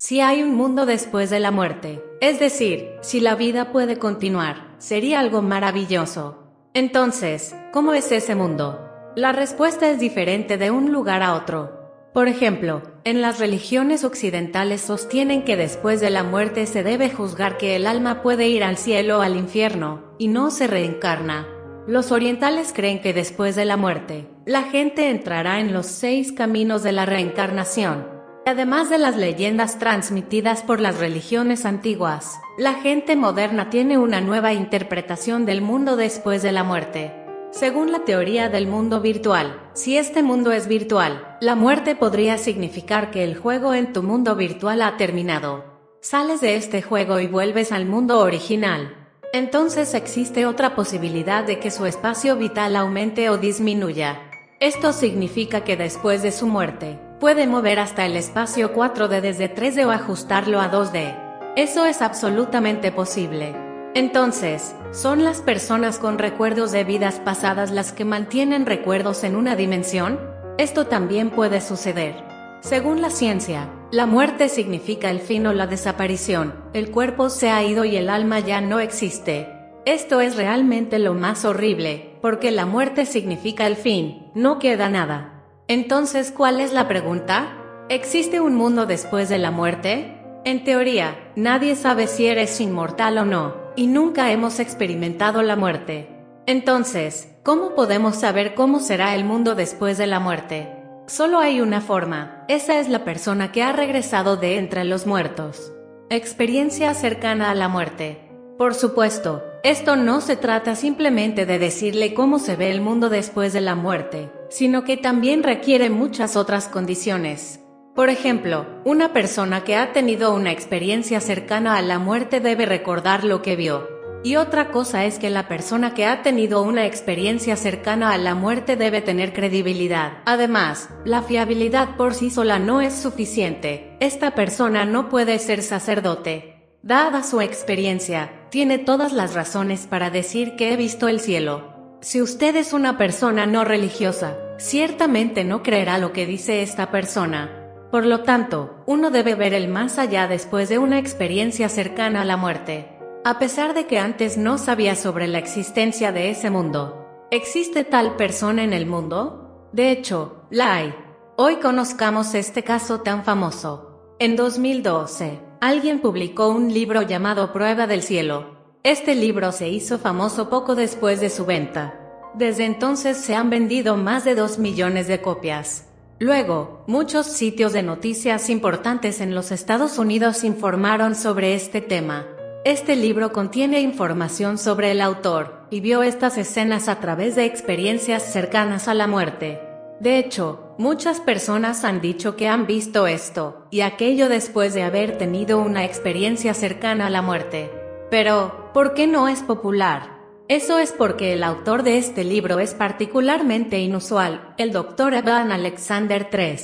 Si hay un mundo después de la muerte, es decir, si la vida puede continuar, sería algo maravilloso. Entonces, ¿cómo es ese mundo? La respuesta es diferente de un lugar a otro. Por ejemplo, en las religiones occidentales sostienen que después de la muerte se debe juzgar que el alma puede ir al cielo o al infierno, y no se reencarna. Los orientales creen que después de la muerte, la gente entrará en los 6 caminos de la reencarnación. Además de las leyendas transmitidas por las religiones antiguas, la gente moderna tiene una nueva interpretación del mundo después de la muerte. Según la teoría del mundo virtual, si este mundo es virtual, la muerte podría significar que el juego en tu mundo virtual ha terminado. Sales de este juego y vuelves al mundo original. Entonces existe otra posibilidad de que su espacio vital aumente o disminuya. Esto significa que después de su muerte, puede mover hasta el espacio 4D desde 3D o ajustarlo a 2D. Eso es absolutamente posible. Entonces, ¿son las personas con recuerdos de vidas pasadas las que mantienen recuerdos en una dimensión? Esto también puede suceder. Según la ciencia, la muerte significa el fin o la desaparición, el cuerpo se ha ido y el alma ya no existe. Esto es realmente lo más horrible, porque la muerte significa el fin, no queda nada. Entonces, ¿cuál es la pregunta? ¿Existe un mundo después de la muerte? En teoría, nadie sabe si eres inmortal o no, y nunca hemos experimentado la muerte. Entonces, ¿cómo podemos saber cómo será el mundo después de la muerte? Solo hay una forma, esa es la persona que ha regresado de entre los muertos. Experiencia cercana a la muerte. Por supuesto, esto no se trata simplemente de decirle cómo se ve el mundo después de la muerte, sino que también requiere muchas otras condiciones. Por ejemplo, una persona que ha tenido una experiencia cercana a la muerte debe recordar lo que vio. Y otra cosa es que la persona que ha tenido una experiencia cercana a la muerte debe tener credibilidad. Además, la fiabilidad por sí sola no es suficiente. Esta persona no puede ser sacerdote. Dada su experiencia, tiene todas las razones para decir que he visto el cielo. Si usted es una persona no religiosa, ciertamente no creerá lo que dice esta persona. Por lo tanto, uno debe ver el más allá después de una experiencia cercana a la muerte. A pesar de que antes no sabía sobre la existencia de ese mundo. ¿Existe tal persona en el mundo? De hecho, la hay. Hoy conozcamos este caso tan famoso. En 2012, alguien publicó un libro llamado Prueba del Cielo. Este libro se hizo famoso poco después de su venta. Desde entonces se han vendido más de 2 millones de copias. Luego, muchos sitios de noticias importantes en los Estados Unidos informaron sobre este tema. Este libro contiene información sobre el autor, y vio estas escenas a través de experiencias cercanas a la muerte. De hecho, muchas personas han dicho que han visto esto, y aquello después de haber tenido una experiencia cercana a la muerte. Pero, ¿por qué no es popular? Eso es porque el autor de este libro es particularmente inusual, el Dr. Evan Alexander III.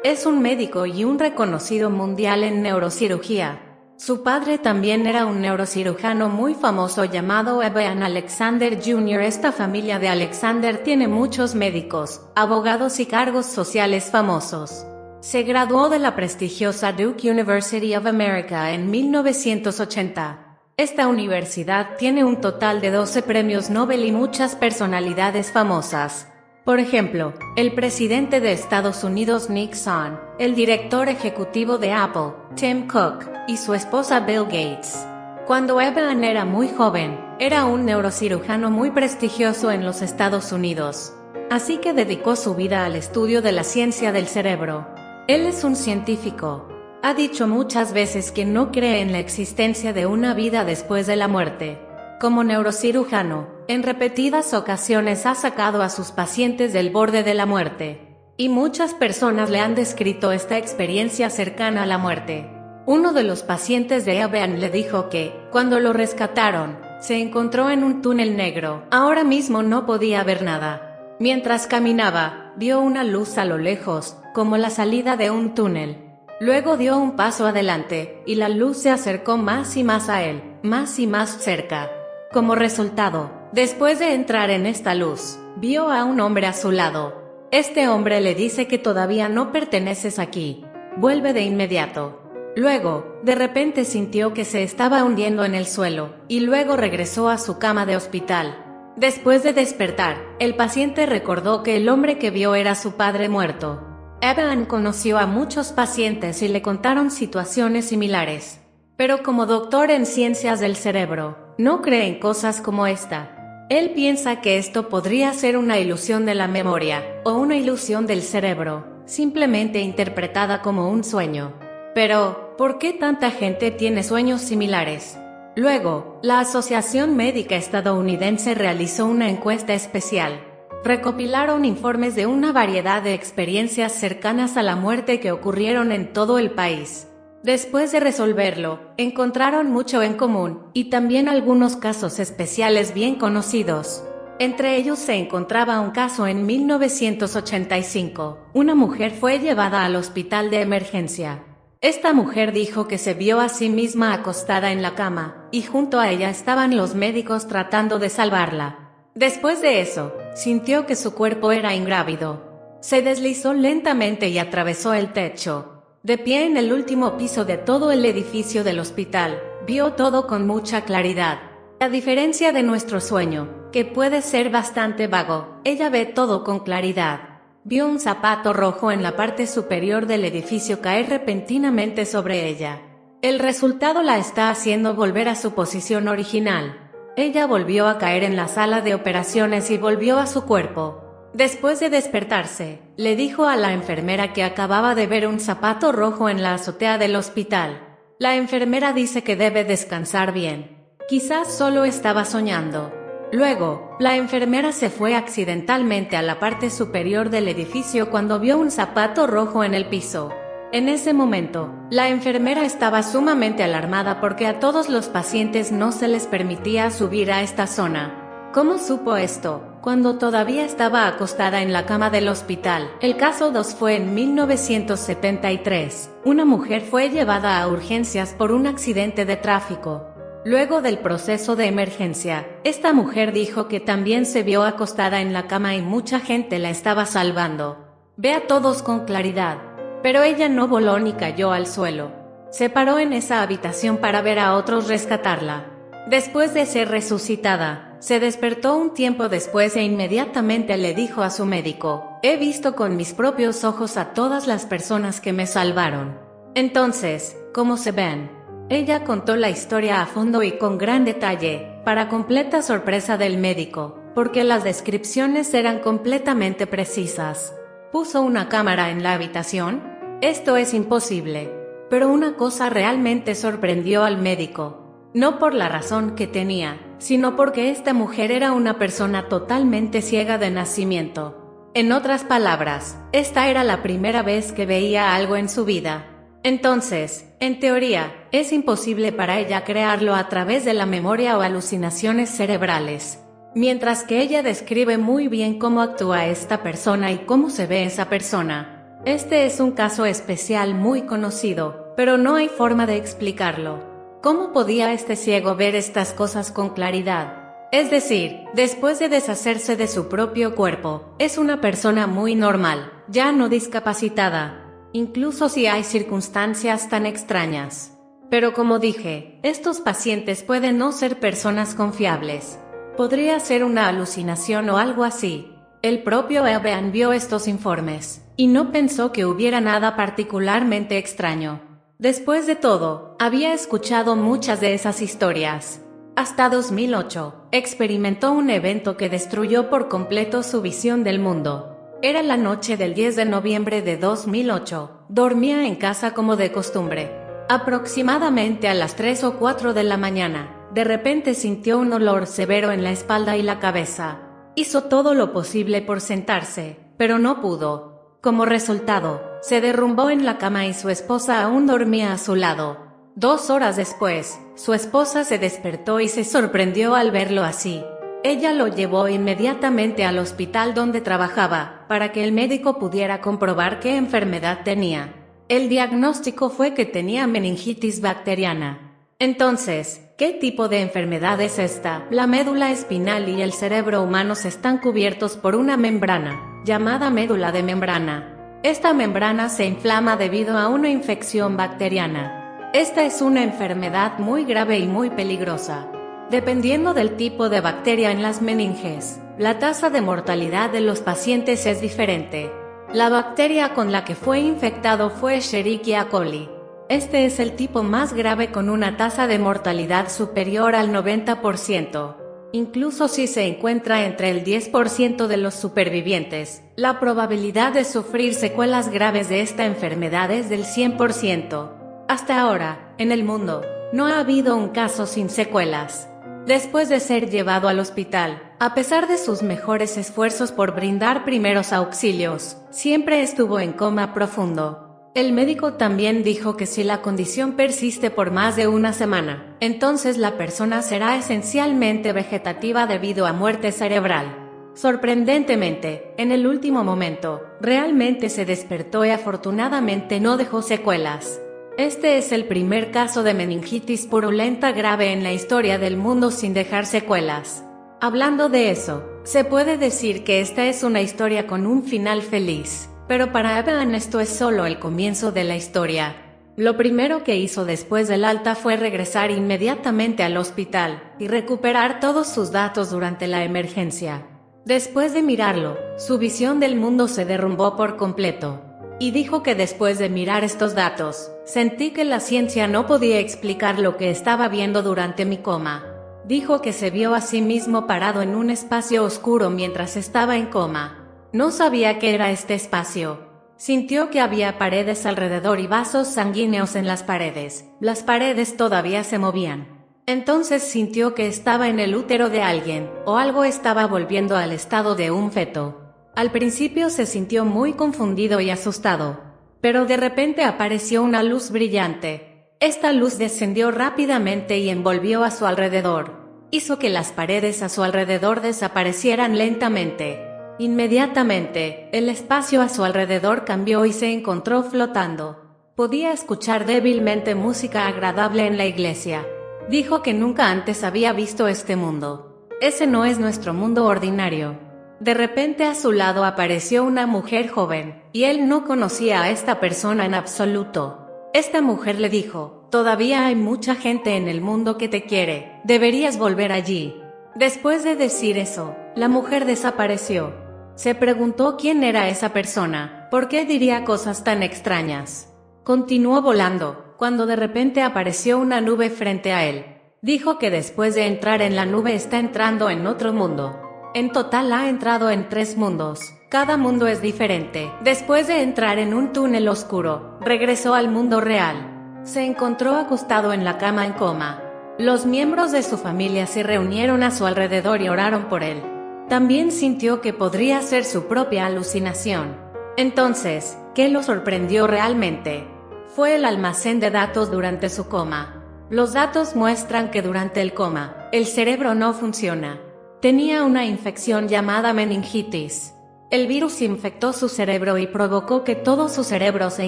Es un médico y un reconocido mundial en neurocirugía. Su padre también era un neurocirujano muy famoso llamado Evan Alexander Jr. Esta familia de Alexander tiene muchos médicos, abogados y cargos sociales famosos. Se graduó de la prestigiosa Duke University of America en 1980. Esta universidad tiene un total de 12 premios Nobel y muchas personalidades famosas. Por ejemplo, el presidente de Estados Unidos Nixon, el director ejecutivo de Apple, Tim Cook, y su esposa Bill Gates. Cuando Evan era muy joven, era un neurocirujano muy prestigioso en los Estados Unidos. Así que dedicó su vida al estudio de la ciencia del cerebro. Él es un científico. Ha dicho muchas veces que no cree en la existencia de una vida después de la muerte. Como neurocirujano, en repetidas ocasiones ha sacado a sus pacientes del borde de la muerte. Y muchas personas le han descrito esta experiencia cercana a la muerte. Uno de los pacientes de Evan le dijo que, cuando lo rescataron, se encontró en un túnel negro. Ahora mismo no podía ver nada. Mientras caminaba, vio una luz a lo lejos, como la salida de un túnel. Luego dio un paso adelante, y la luz se acercó más y más a él, más y más cerca. Como resultado, después de entrar en esta luz, vio a un hombre a su lado. Este hombre le dice que todavía no perteneces aquí. Vuelve de inmediato. Luego, de repente sintió que se estaba hundiendo en el suelo, y luego regresó a su cama de hospital. Después de despertar, el paciente recordó que el hombre que vio era su padre muerto. Evan conoció a muchos pacientes y le contaron situaciones similares. Pero como doctor en ciencias del cerebro, no cree en cosas como esta. Él piensa que esto podría ser una ilusión de la memoria, o una ilusión del cerebro, simplemente interpretada como un sueño. Pero, ¿por qué tanta gente tiene sueños similares? Luego, la Asociación Médica Estadounidense realizó una encuesta especial. Recopilaron informes de una variedad de experiencias cercanas a la muerte que ocurrieron en todo el país. Después de resolverlo, encontraron mucho en común, y también algunos casos especiales bien conocidos. Entre ellos se encontraba un caso en 1985. Una mujer fue llevada al hospital de emergencia. Esta mujer dijo que se vio a sí misma acostada en la cama, y junto a ella estaban los médicos tratando de salvarla. Después de eso, sintió que su cuerpo era ingrávido. Se deslizó lentamente y atravesó el techo. De pie en el último piso de todo el edificio del hospital, vio todo con mucha claridad. A diferencia de nuestro sueño, que puede ser bastante vago, ella ve todo con claridad. Vio un zapato rojo en la parte superior del edificio caer repentinamente sobre ella. El resultado la está haciendo volver a su posición original. Ella volvió a caer en la sala de operaciones y volvió a su cuerpo. Después de despertarse, le dijo a la enfermera que acababa de ver un zapato rojo en la azotea del hospital. La enfermera dice que debe descansar bien. Quizás solo estaba soñando. Luego, la enfermera se fue accidentalmente a la parte superior del edificio cuando vio un zapato rojo en el piso. En ese momento, la enfermera estaba sumamente alarmada porque a todos los pacientes no se les permitía subir a esta zona. ¿Cómo supo esto? Cuando todavía estaba acostada en la cama del hospital. El caso 2 fue en 1973. Una mujer fue llevada a urgencias por un accidente de tráfico. Luego del proceso de emergencia, esta mujer dijo que también se vio acostada en la cama y mucha gente la estaba salvando. Ve a todos con claridad. Pero ella no voló ni cayó al suelo. Se paró en esa habitación para ver a otros rescatarla. Después de ser resucitada, se despertó un tiempo después e inmediatamente le dijo a su médico: «He visto con mis propios ojos a todas las personas que me salvaron». Entonces, ¿cómo se ven? Ella contó la historia a fondo y con gran detalle, para completa sorpresa del médico, porque las descripciones eran completamente precisas. ¿Puso una cámara en la habitación? Esto es imposible. Pero una cosa realmente sorprendió al médico. No por la razón que tenía, sino porque esta mujer era una persona totalmente ciega de nacimiento. En otras palabras, esta era la primera vez que veía algo en su vida. Entonces, en teoría, es imposible para ella crearlo a través de la memoria o alucinaciones cerebrales. Mientras que ella describe muy bien cómo actúa esta persona y cómo se ve esa persona. Este es un caso especial muy conocido, pero no hay forma de explicarlo. ¿Cómo podía este ciego ver estas cosas con claridad? Es decir, después de deshacerse de su propio cuerpo, es una persona muy normal, ya no discapacitada. Incluso si hay circunstancias tan extrañas. Pero como dije, estos pacientes pueden no ser personas confiables. Podría ser una alucinación o algo así. El propio Evan vio estos informes, y no pensó que hubiera nada particularmente extraño. Después de todo, había escuchado muchas de esas historias. Hasta 2008, experimentó un evento que destruyó por completo su visión del mundo. Era la noche del 10 de noviembre de 2008, dormía en casa como de costumbre. Aproximadamente a las 3 o 4 de la mañana, de repente sintió un olor severo en la espalda y la cabeza. Hizo todo lo posible por sentarse, pero no pudo. Como resultado, se derrumbó en la cama y su esposa aún dormía a su lado. 2 horas después, su esposa se despertó y se sorprendió al verlo así. Ella lo llevó inmediatamente al hospital donde trabajaba, para que el médico pudiera comprobar qué enfermedad tenía. El diagnóstico fue que tenía meningitis bacteriana. Entonces, ¿qué tipo de enfermedad es esta? La médula espinal y el cerebro humanos están cubiertos por una membrana, llamada médula de membrana. Esta membrana se inflama debido a una infección bacteriana. Esta es una enfermedad muy grave y muy peligrosa. Dependiendo del tipo de bacteria en las meninges, la tasa de mortalidad de los pacientes es diferente. La bacteria con la que fue infectado fue Escherichia coli. Este es el tipo más grave con una tasa de mortalidad superior al 90%. Incluso si se encuentra entre el 10% de los supervivientes, la probabilidad de sufrir secuelas graves de esta enfermedad es del 100%. Hasta ahora, en el mundo, no ha habido un caso sin secuelas. Después de ser llevado al hospital, a pesar de sus mejores esfuerzos por brindar primeros auxilios, siempre estuvo en coma profundo. El médico también dijo que si la condición persiste por más de una semana, entonces la persona será esencialmente vegetativa debido a muerte cerebral. Sorprendentemente, en el último momento, realmente se despertó y afortunadamente no dejó secuelas. Este es el primer caso de meningitis purulenta grave en la historia del mundo sin dejar secuelas. Hablando de eso, se puede decir que esta es una historia con un final feliz. Pero para Evelyn esto es solo el comienzo de la historia. Lo primero que hizo después del alta fue regresar inmediatamente al hospital y recuperar todos sus datos durante la emergencia. Después de mirarlo, su visión del mundo se derrumbó por completo. Y dijo que después de mirar estos datos, sentí que la ciencia no podía explicar lo que estaba viendo durante mi coma. Dijo que se vio a sí mismo parado en un espacio oscuro mientras estaba en coma. No sabía qué era este espacio. Sintió que había paredes alrededor y vasos sanguíneos en las paredes. Las paredes todavía se movían. Entonces sintió que estaba en el útero de alguien, o algo estaba volviendo al estado de un feto. Al principio se sintió muy confundido y asustado. Pero de repente apareció una luz brillante. Esta luz descendió rápidamente y envolvió a su alrededor. Hizo que las paredes a su alrededor desaparecieran lentamente. Inmediatamente, el espacio a su alrededor cambió y se encontró flotando. Podía escuchar débilmente música agradable en la iglesia. Dijo que nunca antes había visto este mundo. Ese no es nuestro mundo ordinario. De repente a su lado apareció una mujer joven, y él no conocía a esta persona en absoluto. Esta mujer le dijo: «Todavía hay mucha gente en el mundo que te quiere, deberías volver allí». Después de decir eso, la mujer desapareció. Se preguntó quién era esa persona, por qué diría cosas tan extrañas. Continuó volando, cuando de repente apareció una nube frente a él. Dijo que después de entrar en la nube está entrando en otro mundo. En total ha entrado en 3 mundos. Cada mundo es diferente. Después de entrar en un túnel oscuro, regresó al mundo real. Se encontró acostado en la cama en coma. Los miembros de su familia se reunieron a su alrededor y oraron por él. También sintió que podría ser su propia alucinación. Entonces, ¿qué lo sorprendió realmente? Fue el almacén de datos durante su coma. Los datos muestran que durante el coma, el cerebro no funciona. Tenía una infección llamada meningitis. El virus infectó su cerebro y provocó que todo su cerebro se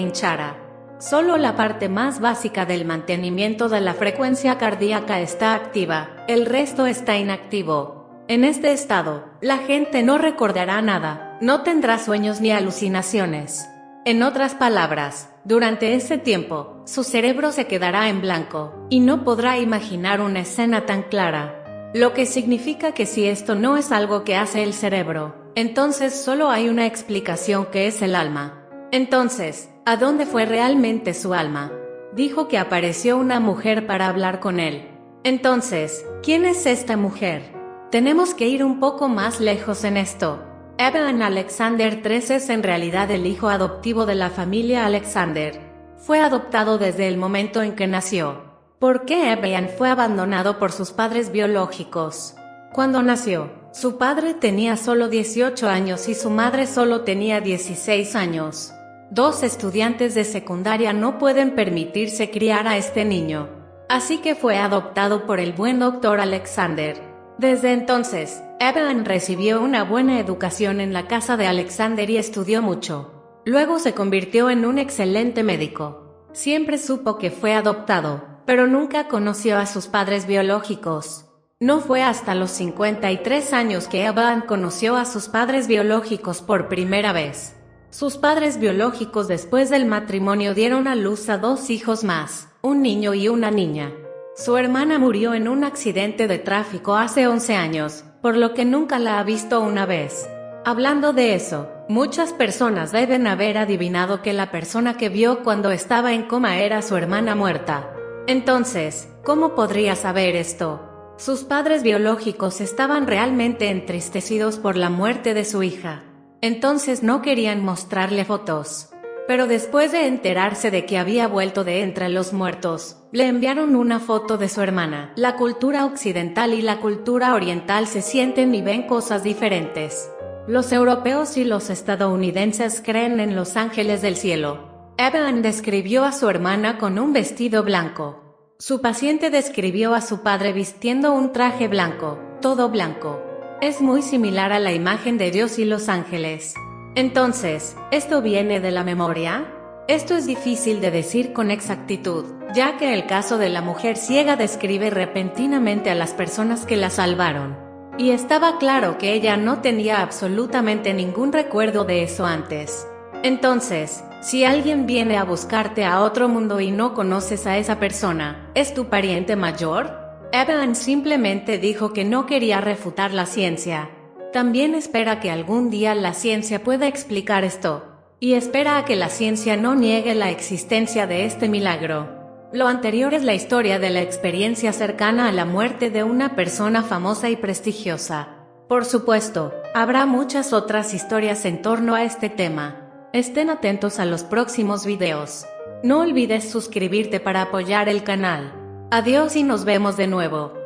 hinchara. Solo la parte más básica del mantenimiento de la frecuencia cardíaca está activa, el resto está inactivo. En este estado, la gente no recordará nada, no tendrá sueños ni alucinaciones. En otras palabras, durante ese tiempo, su cerebro se quedará en blanco, y no podrá imaginar una escena tan clara. Lo que significa que si esto no es algo que hace el cerebro, entonces solo hay una explicación que es el alma. Entonces, ¿a dónde fue realmente su alma? Dijo que apareció una mujer para hablar con él. Entonces, ¿quién es esta mujer? Tenemos que ir un poco más lejos en esto. Evelyn Alexander III es en realidad el hijo adoptivo de la familia Alexander. Fue adoptado desde el momento en que nació. ¿Por qué Evelyn fue abandonado por sus padres biológicos? Cuando nació, su padre tenía solo 18 años y su madre solo tenía 16 años. 2 estudiantes de secundaria no pueden permitirse criar a este niño. Así que fue adoptado por el buen doctor Alexander. Desde entonces, Evelyn recibió una buena educación en la casa de Alexander y estudió mucho. Luego se convirtió en un excelente médico. Siempre supo que fue adoptado, pero nunca conoció a sus padres biológicos. No fue hasta los 53 años que Evelyn conoció a sus padres biológicos por primera vez. Sus padres biológicos después del matrimonio dieron a luz a 2 hijos más. un niño y una niña. Su hermana murió en un accidente de tráfico hace 11 años, por lo que nunca la ha visto una vez. Hablando de eso, muchas personas deben haber adivinado que la persona que vio cuando estaba en coma era su hermana muerta. Entonces, ¿cómo podría saber esto? Sus padres biológicos estaban realmente entristecidos por la muerte de su hija. Entonces no querían mostrarle fotos. Pero después de enterarse de que había vuelto de entre los muertos, le enviaron una foto de su hermana. La cultura occidental y la cultura oriental se sienten y ven cosas diferentes. Los europeos y los estadounidenses creen en los ángeles del cielo. Evan describió a su hermana con un vestido blanco. Su paciente describió a su padre vistiendo un traje blanco, todo blanco. Es muy similar a la imagen de Dios y los ángeles. Entonces, ¿esto viene de la memoria? Esto es difícil de decir con exactitud, ya que el caso de la mujer ciega describe repentinamente a las personas que la salvaron. Y estaba claro que ella no tenía absolutamente ningún recuerdo de eso antes. Entonces, si alguien viene a buscarte a otro mundo y no conoces a esa persona, ¿es tu pariente mayor? Evan simplemente dijo que no quería refutar la ciencia. También espera que algún día la ciencia pueda explicar esto, y espera a que la ciencia no niegue la existencia de este milagro. Lo anterior es la historia de la experiencia cercana a la muerte de una persona famosa y prestigiosa. Por supuesto, habrá muchas otras historias en torno a este tema. Estén atentos a los próximos videos. No olvides suscribirte para apoyar el canal. Adiós y nos vemos de nuevo.